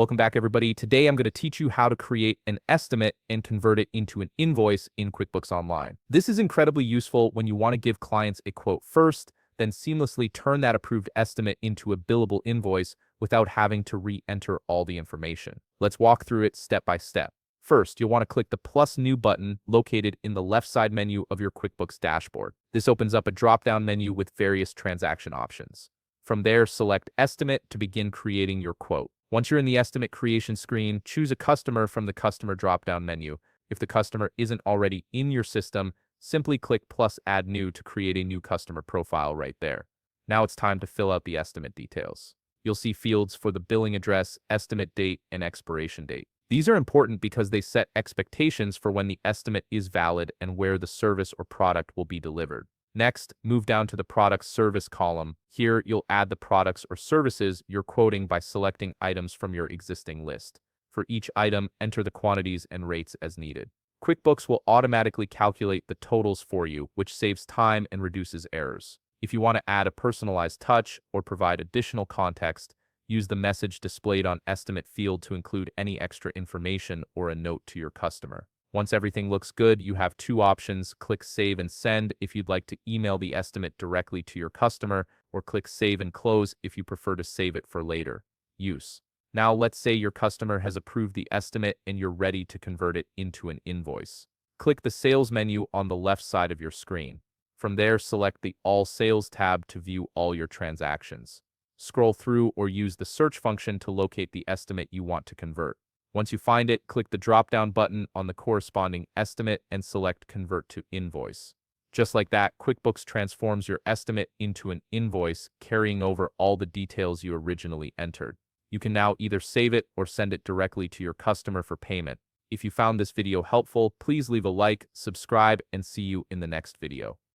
Welcome back, everybody. Today, I'm going to teach you how to create an estimate and convert it into an invoice in QuickBooks Online. This is incredibly useful when you want to give clients a quote first, then seamlessly turn that approved estimate into a billable invoice without having to re-enter all the information. Let's walk through it step by step. First, you'll want to click the plus new button located in the left side menu of your QuickBooks dashboard. This opens up a drop-down menu with various transaction options. From there, select Estimate to begin creating your quote. Once you're in the estimate creation screen, choose a customer from the customer drop-down menu. If the customer isn't already in your system, simply click plus add new to create a new customer profile right there. Now it's time to fill out the estimate details. You'll see fields for the billing address, estimate date, and expiration date. These are important because they set expectations for when the estimate is valid and where the service or product will be delivered. Next, move down to the Product Service column. Here, you'll add the products or services you're quoting by selecting items from your existing list. For each item, enter the quantities and rates as needed. QuickBooks will automatically calculate the totals for you, which saves time and reduces errors. If you want to add a personalized touch or provide additional context, use the message displayed on Estimate field to include any extra information or a note to your customer. Once everything looks good, you have two options. Click Save and Send if you'd like to email the estimate directly to your customer, or click Save and Close if you prefer to save it for later use. Now, let's say your customer has approved the estimate and you're ready to convert it into an invoice. Click the Sales menu on the left side of your screen. From there, select the All Sales tab to view all your transactions. Scroll through or use the search function to locate the estimate you want to convert. Once you find it, click the drop-down button on the corresponding estimate and select Convert to Invoice. Just like that, QuickBooks transforms your estimate into an invoice, carrying over all the details you originally entered. You can now either save it or send it directly to your customer for payment. If you found this video helpful, please leave a like, subscribe, and see you in the next video.